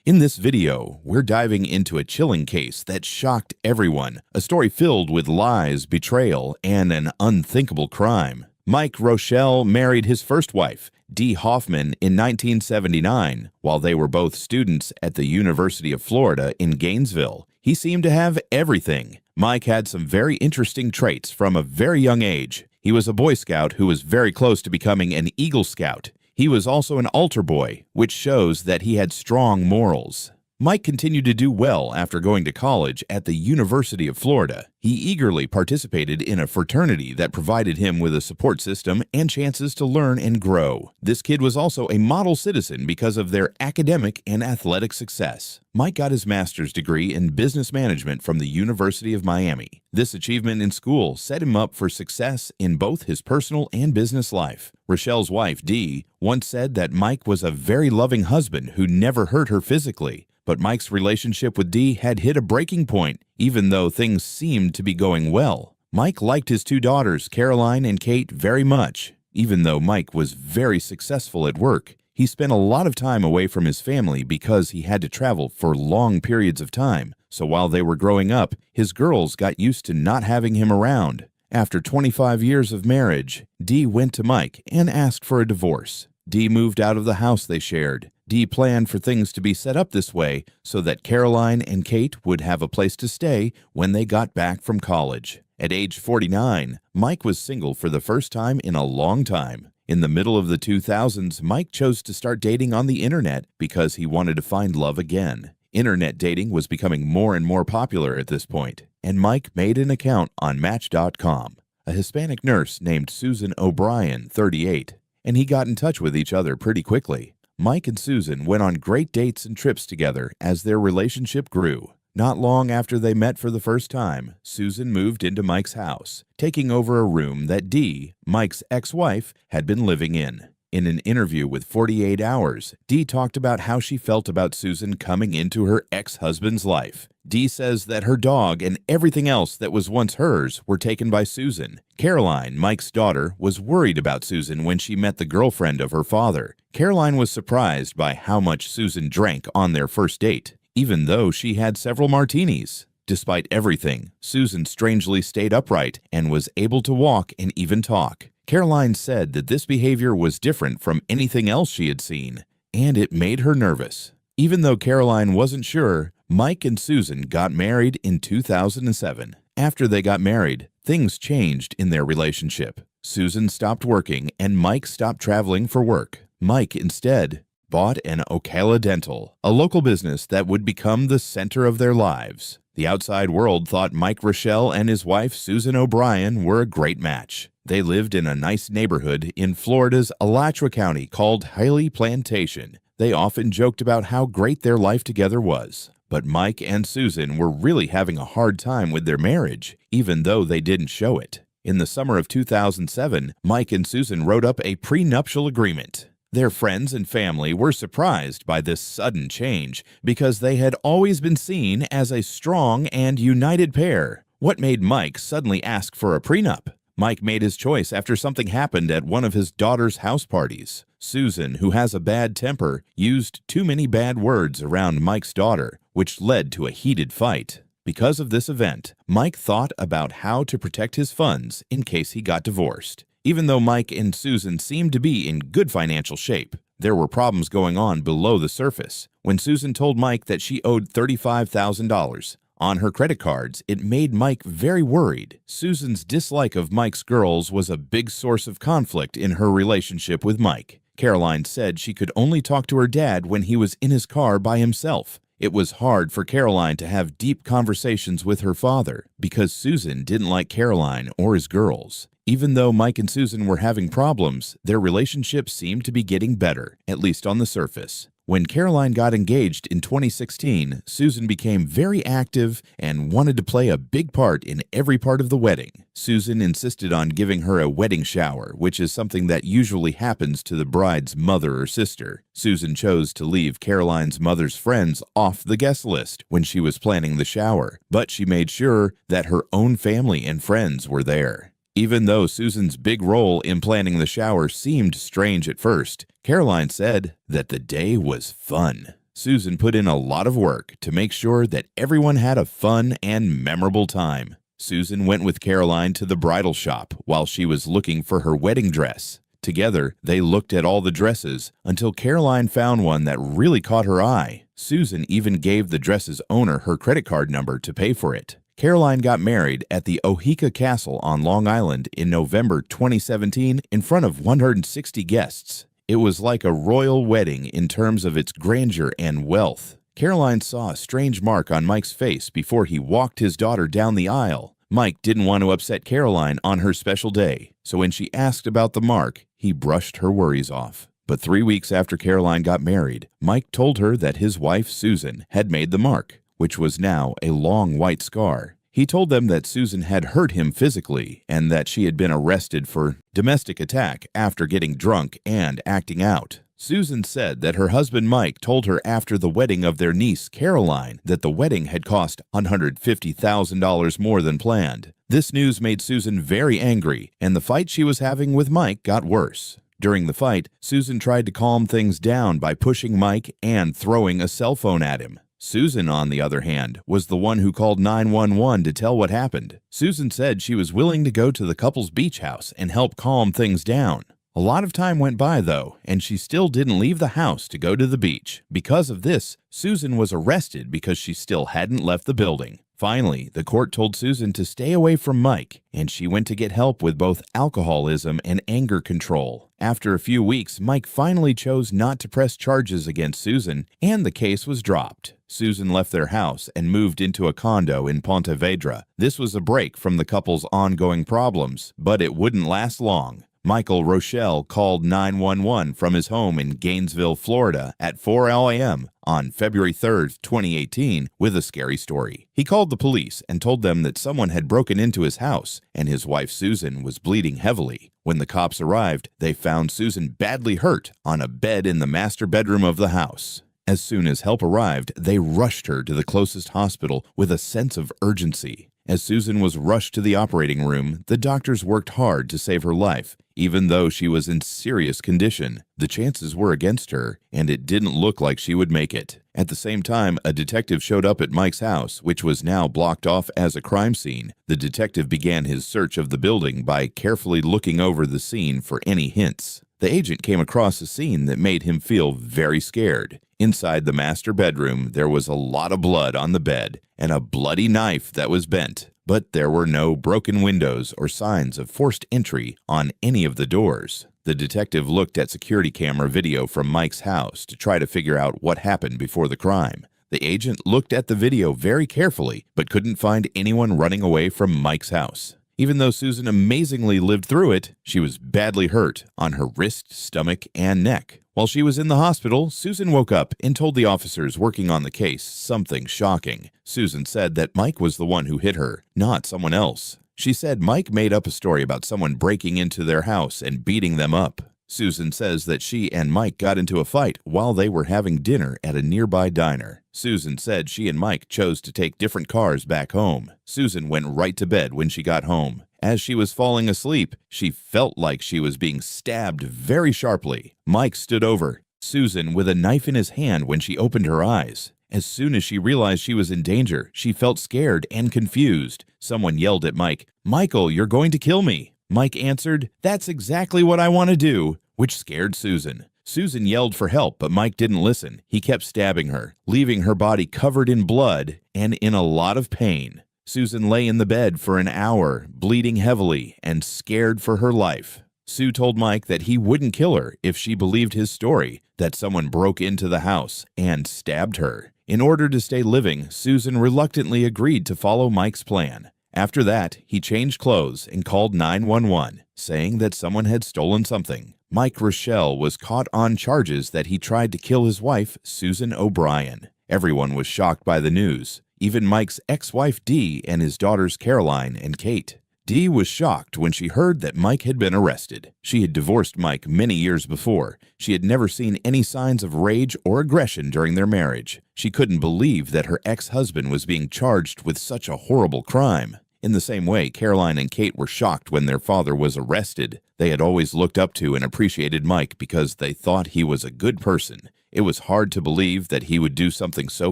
In this video, we're diving into a chilling case that shocked everyone, a story filled with lies, betrayal, and an unthinkable crime. Mike Rochelle married his first wife, Dee Hoffman, in 1979, while they were both students at the University of Florida in Gainesville. He seemed to have everything. Mike had some very interesting traits from a very young age. He was a Boy Scout who was very close to becoming an Eagle Scout. He was also an altar boy, which shows that he had strong morals. Mike continued to do well after going to college at the University of Florida. He eagerly participated in a fraternity that provided him with a support system and chances to learn and grow. This kid was also a model citizen because of their academic and athletic success. Mike got his master's degree in business management from the University of Miami. This achievement in school set him up for success in both his personal and business life. Rochelle's wife, Dee, once said that Mike was a very loving husband who never hurt her physically. But Mike's relationship with Dee had hit a breaking point, even though things seemed to be going well. Mike liked his two daughters, Caroline and Kate, very much. Even though Mike was very successful at work, he spent a lot of time away from his family because he had to travel for long periods of time. So while they were growing up, his girls got used to not having him around. After 25 years of marriage, Dee went to Mike and asked for a divorce. Dee moved out of the house they shared. Dee planned for things to be set up this way so that Caroline and Kate would have a place to stay when they got back from college. At age 49, Mike was single for the first time in a long time. In the middle of the 2000s, Mike chose to start dating on the internet because he wanted to find love again. Internet dating was becoming more and more popular at this point, and Mike made an account on Match.com. A Hispanic nurse named Susan O'Brien, 38, and he got in touch with each other pretty quickly. Mike and Susan went on great dates and trips together as their relationship grew. Not long after they met for the first time, Susan moved into Mike's house, taking over a room that Dee, Mike's ex-wife, had been living in. In an interview with 48 Hours, Dee talked about how she felt about Susan coming into her ex-husband's life. Dee says that her dog and everything else that was once hers were taken by Susan. Caroline, Mike's daughter, was worried about Susan when she met the girlfriend of her father. Caroline was surprised by how much Susan drank on their first date, even though she had several martinis. Despite everything, Susan strangely stayed upright and was able to walk and even talk. Caroline said that this behavior was different from anything else she had seen, and it made her nervous. Even though Caroline wasn't sure, Mike and Susan got married in 2007. After they got married, things changed in their relationship. Susan stopped working and Mike stopped traveling for work. Mike instead bought an Ocala Dental, a local business that would become the center of their lives. The outside world thought Mike Rochelle and his wife Susan O'Brien were a great match. They lived in a nice neighborhood in Florida's Alachua County called Haley Plantation. They often joked about how great their life together was. But Mike and Susan were really having a hard time with their marriage, even though they didn't show it. In the summer of 2007, Mike and Susan wrote up a prenuptial agreement. Their friends and family were surprised by this sudden change because they had always been seen as a strong and united pair. What made Mike suddenly ask for a prenup? Mike made his choice after something happened at one of his daughter's house parties. Susan, who has a bad temper, used too many bad words around Mike's daughter, which led to a heated fight. Because of this event, Mike thought about how to protect his funds in case he got divorced. Even though Mike and Susan seemed to be in good financial shape, there were problems going on below the surface. When Susan told Mike that she owed $35,000 on her credit cards, it made Mike very worried. Susan's dislike of Mike's girls was a big source of conflict in her relationship with Mike. Caroline said she could only talk to her dad when he was in his car by himself. It was hard for Caroline to have deep conversations with her father because Susan didn't like Caroline or his girls. Even though Mike and Susan were having problems, their relationship seemed to be getting better, at least on the surface. When Caroline got engaged in 2016, Susan became very active and wanted to play a big part in every part of the wedding. Susan insisted on giving her a wedding shower, which is something that usually happens to the bride's mother or sister. Susan chose to leave Caroline's mother's friends off the guest list when she was planning the shower, but she made sure that her own family and friends were there. Even though Susan's big role in planning the shower seemed strange at first, Caroline said that the day was fun. Susan put in a lot of work to make sure that everyone had a fun and memorable time. Susan went with Caroline to the bridal shop while she was looking for her wedding dress. Together, they looked at all the dresses until Caroline found one that really caught her eye. Susan even gave the dress's owner her credit card number to pay for it. Caroline got married at the Oheka Castle on Long Island in November 2017 in front of 160 guests. It was like a royal wedding in terms of its grandeur and wealth. Caroline saw a strange mark on Mike's face before he walked his daughter down the aisle. Mike didn't want to upset Caroline on her special day, so when she asked about the mark, he brushed her worries off. But 3 weeks after Caroline got married, Mike told her that his wife, Susan, had made the mark, which was now a long white scar. He told them that Susan had hurt him physically and that she had been arrested for domestic attack after getting drunk and acting out. Susan said that her husband Mike told her after the wedding of their niece Caroline that the wedding had cost $150,000 more than planned. This news made Susan very angry, and the fight she was having with Mike got worse. During the fight, Susan tried to calm things down by pushing Mike and throwing a cell phone at him. Susan, on the other hand, was the one who called 911 to tell what happened. Susan said she was willing to go to the couple's beach house and help calm things down. A lot of time went by, though, and she still didn't leave the house to go to the beach. Because of this, Susan was arrested because she still hadn't left the building. Finally, the court told Susan to stay away from Mike, and she went to get help with both alcoholism and anger control. After a few weeks, Mike finally chose not to press charges against Susan, and the case was dropped. Susan left their house and moved into a condo in Ponte Vedra. This was a break from the couple's ongoing problems, but it wouldn't last long. Michael Rochelle called 911 from his home in Gainesville, Florida at 4 a.m. on February 3, 2018, with a scary story. He called the police and told them that someone had broken into his house and his wife Susan was bleeding heavily. When the cops arrived, they found Susan badly hurt on a bed in the master bedroom of the house. As soon as help arrived, they rushed her to the closest hospital with a sense of urgency. As Susan was rushed to the operating room, the doctors worked hard to save her life. Even though she was in serious condition, the chances were against her, and it didn't look like she would make it. At the same time, a detective showed up at Mike's house, which was now blocked off as a crime scene. The detective began his search of the building by carefully looking over the scene for any hints. The agent came across a scene that made him feel very scared. Inside the master bedroom, there was a lot of blood on the bed and a bloody knife that was bent, but there were no broken windows or signs of forced entry on any of the doors. The detective looked at security camera video from Mike's house to try to figure out what happened before the crime. The agent looked at the video very carefully, but couldn't find anyone running away from Mike's house. Even though Susan amazingly lived through it, she was badly hurt on her wrist, stomach, and neck. While she was in the hospital, Susan woke up and told the officers working on the case something shocking. Susan said that Mike was the one who hit her, not someone else. She said Mike made up a story about someone breaking into their house and beating them up. Susan says that she and Mike got into a fight while they were having dinner at a nearby diner. Susan said she and Mike chose to take different cars back home. Susan went right to bed when she got home. As she was falling asleep, she felt like she was being stabbed very sharply. Mike stood over Susan with a knife in his hand when she opened her eyes. As soon as she realized she was in danger, she felt scared and confused. Someone yelled at Mike, "Michael, you're going to kill me." Mike answered, "That's exactly what I want to do," which scared Susan. Susan yelled for help, but Mike didn't listen. He kept stabbing her, leaving her body covered in blood and in a lot of pain. Susan lay in the bed for an hour, bleeding heavily and scared for her life. Sue told Mike that he wouldn't kill her if she believed his story, that someone broke into the house and stabbed her. In order to stay living, Susan reluctantly agreed to follow Mike's plan. After that, he changed clothes and called 911, saying that someone had stolen something. Mike Rochelle was caught on charges that he tried to kill his wife, Susan O'Brien. Everyone was shocked by the news, even Mike's ex-wife Dee and his daughters Caroline and Kate. Dee was shocked when she heard that Mike had been arrested. She had divorced Mike many years before. She had never seen any signs of rage or aggression during their marriage. She couldn't believe that her ex-husband was being charged with such a horrible crime. In the same way, Caroline and Kate were shocked when their father was arrested. They had always looked up to and appreciated Mike because they thought he was a good person. It was hard to believe that he would do something so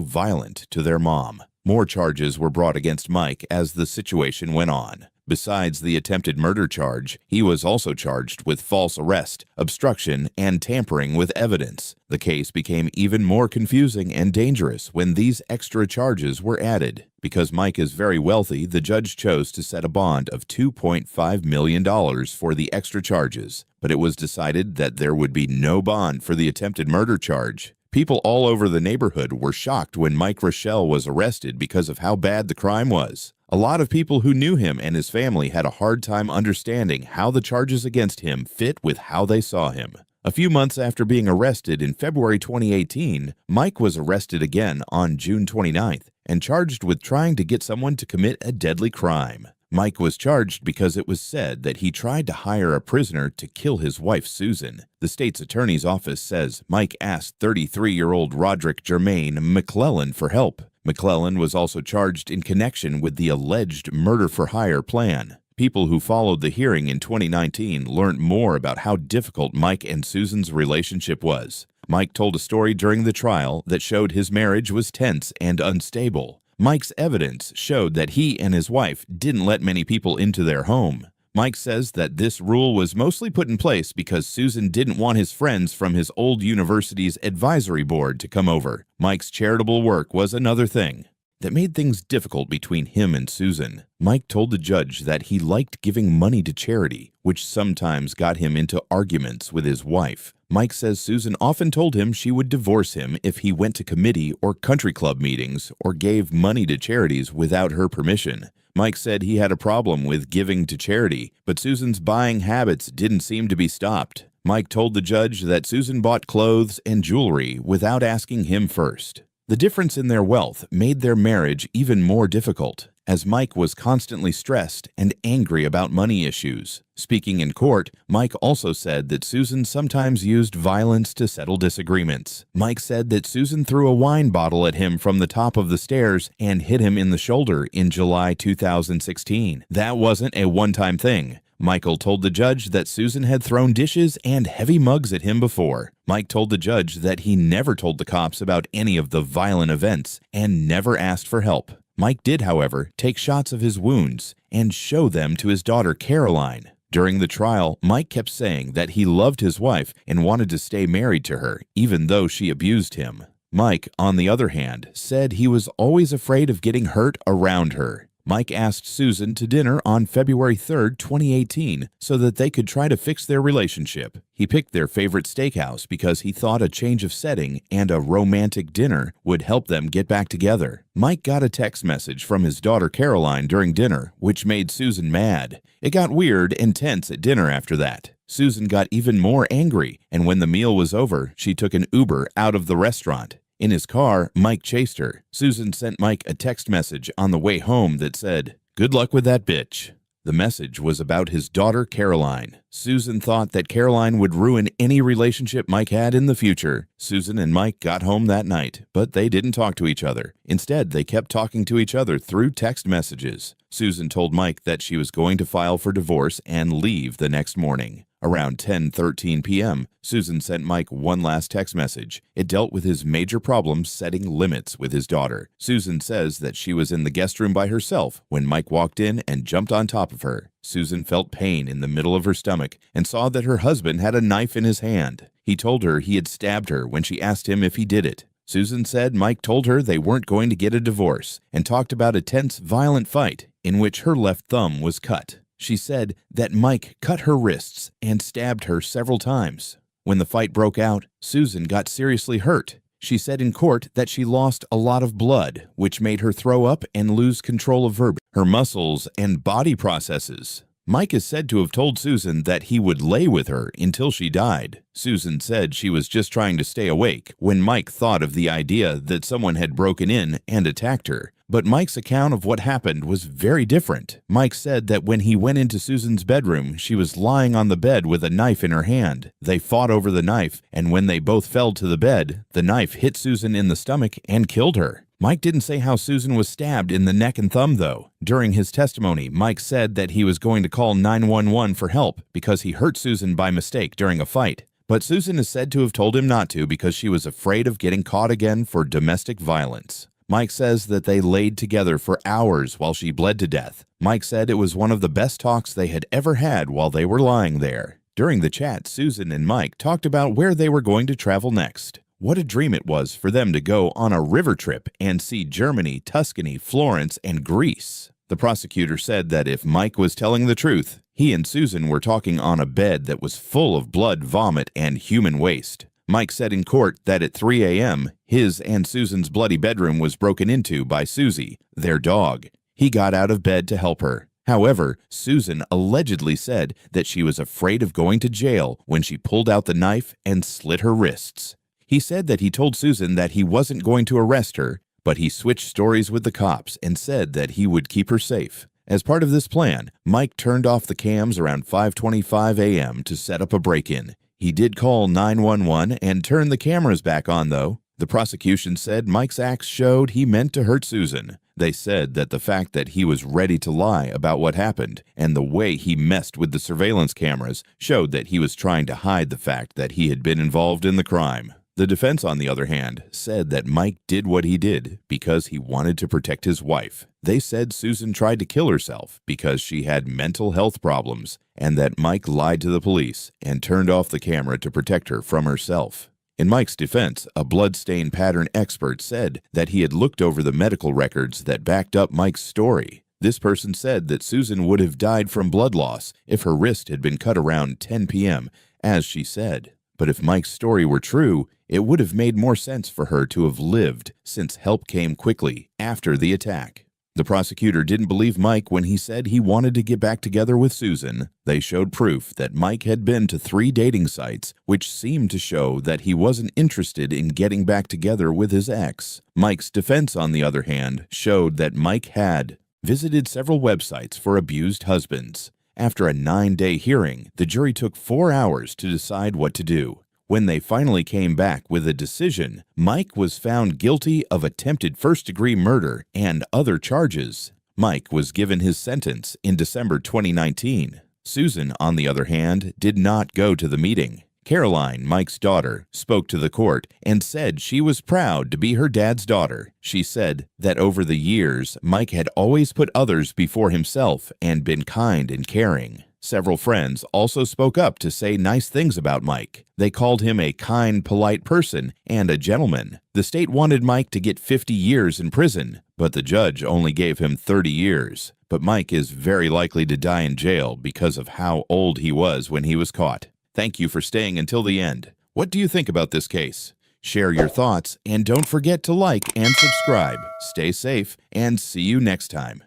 violent to their mom. More charges were brought against Mike as the situation went on. Besides the attempted murder charge, he was also charged with false arrest, obstruction, and tampering with evidence. The case became even more confusing and dangerous when these extra charges were added. Because Mike is very wealthy, the judge chose to set a bond of $2.5 million for the extra charges, but it was decided that there would be no bond for the attempted murder charge. People all over the neighborhood were shocked when Mike Rochelle was arrested because of how bad the crime was. A lot of people who knew him and his family had a hard time understanding how the charges against him fit with how they saw him. A few months after being arrested in February 2018, Mike was arrested again on June 29th and charged with trying to get someone to commit a deadly crime. Mike was charged because it was said that he tried to hire a prisoner to kill his wife, Susan. The state's attorney's office says Mike asked 33-year-old Roderick Germain McClellan for help. McClellan was also charged in connection with the alleged murder-for-hire plan. People who followed the hearing in 2019 learned more about how difficult Mike and Susan's relationship was. Mike told a story during the trial that showed his marriage was tense and unstable. Mike's evidence showed that he and his wife didn't let many people into their home. Mike says that this rule was mostly put in place because Susan didn't want his friends from his old university's advisory board to come over. Mike's charitable work was another thing that made things difficult between him and Susan. Mike told the judge that he liked giving money to charity, which sometimes got him into arguments with his wife. Mike says Susan often told him she would divorce him if he went to committee or country club meetings or gave money to charities without her permission. Mike said he had a problem with giving to charity, but Susan's buying habits didn't seem to be stopped. Mike told the judge that Susan bought clothes and jewelry without asking him first. The difference in their wealth made their marriage even more difficult, as Mike was constantly stressed and angry about money issues. Speaking in court, Mike also said that Susan sometimes used violence to settle disagreements. Mike said that Susan threw a wine bottle at him from the top of the stairs and hit him in the shoulder in July 2016. That wasn't a one-time thing. Michael told the judge that Susan had thrown dishes and heavy mugs at him before. Mike told the judge that he never told the cops about any of the violent events and never asked for help. Mike did, however, take shots of his wounds and show them to his daughter, Caroline. During the trial, Mike kept saying that he loved his wife and wanted to stay married to her, even though she abused him. Mike, on the other hand, said he was always afraid of getting hurt around her. Mike asked Susan to dinner on February 3, 2018, so that they could try to fix their relationship. He picked their favorite steakhouse because he thought a change of setting and a romantic dinner would help them get back together. Mike got a text message from his daughter Caroline during dinner, which made Susan mad. It got weird and tense at dinner after that. Susan got even more angry, and when the meal was over, she took an Uber out of the restaurant. In his car, Mike chased her. Susan sent Mike a text message on the way home that said, "Good luck with that bitch." The message was about his daughter, Caroline. Susan thought that Caroline would ruin any relationship Mike had in the future. Susan and Mike got home that night, but they didn't talk to each other. Instead, they kept talking to each other through text messages. Susan told Mike that she was going to file for divorce and leave the next morning. Around 10:13 p.m., Susan sent Mike one last text message. It dealt with his major problems setting limits with his daughter. Susan says that she was in the guest room by herself when Mike walked in and jumped on top of her. Susan felt pain in the middle of her stomach and saw that her husband had a knife in his hand. He told her he had stabbed her when she asked him if he did it. Susan said Mike told her they weren't going to get a divorce and talked about a tense, violent fight in which her left thumb was cut. She said that Mike cut her wrists and stabbed her several times. When the fight broke out, Susan got seriously hurt. She said in court that she lost a lot of blood, which made her throw up and lose control of her muscles and body processes. Mike is said to have told Susan that he would lay with her until she died. Susan said she was just trying to stay awake when Mike thought of the idea that someone had broken in and attacked her. But Mike's account of what happened was very different. Mike said that when he went into Susan's bedroom, she was lying on the bed with a knife in her hand. They fought over the knife, and when they both fell to the bed, the knife hit Susan in the stomach and killed her. Mike didn't say how Susan was stabbed in the neck and thumb, though. During his testimony, Mike said that he was going to call 911 for help because he hurt Susan by mistake during a fight. but Susan is said to have told him not to because she was afraid of getting caught again for domestic violence. Mike says that they laid together for hours while she bled to death. Mike said it was one of the best talks they had ever had while they were lying there. During the chat, Susan and Mike talked about where they were going to travel next. What a dream it was for them to go on a river trip and see Germany, Tuscany, Florence, and Greece. The prosecutor said that if Mike was telling the truth, he and Susan were talking on a bed that was full of blood, vomit, and human waste. Mike said in court that at 3 a.m., his and Susan's bloody bedroom was broken into by Susie, their dog. He got out of bed to help her. However, Susan allegedly said that she was afraid of going to jail when she pulled out the knife and slit her wrists. He said that he told Susan that he wasn't going to arrest her, but he switched stories with the cops and said that he would keep her safe. As part of this plan, Mike turned off the cams around 5:25 a.m. to set up a break-in. He did call 911 and turn the cameras back on, though. The prosecution said Mike's acts showed he meant to hurt Susan. They said that the fact that he was ready to lie about what happened and the way he messed with the surveillance cameras showed that he was trying to hide the fact that he had been involved in the crime. The defense, on the other hand, said that Mike did what he did because he wanted to protect his wife. They said Susan tried to kill herself because she had mental health problems and that Mike lied to the police and turned off the camera to protect her from herself. In Mike's defense, a bloodstain pattern expert said that he had looked over the medical records that backed up Mike's story. This person said that Susan would have died from blood loss if her wrist had been cut around 10 p.m., as she said. But if Mike's story were true, it would have made more sense for her to have lived since help came quickly after the attack. The prosecutor didn't believe Mike when he said he wanted to get back together with Susan. They showed proof that Mike had been to 3 dating sites, which seemed to show that he wasn't interested in getting back together with his ex. Mike's defense, on the other hand, showed that Mike had visited several websites for abused husbands. After a 9-day hearing, the jury took 4 hours to decide what to do. When they finally came back with a decision, Mike was found guilty of attempted first-degree murder and other charges. Mike was given his sentence in December 2019. Susan, on the other hand, did not go to the meeting. Caroline, Mike's daughter, spoke to the court and said she was proud to be her dad's daughter. She said that over the years, Mike had always put others before himself and been kind and caring. Several friends also spoke up to say nice things about Mike. They called him a kind, polite person and a gentleman. The state wanted Mike to get 50 years in prison, but the judge only gave him 30 years. But Mike is very likely to die in jail because of how old he was when he was caught. Thank you for staying until the end. What do you think about this case? Share your thoughts and don't forget to like and subscribe. Stay safe and see you next time.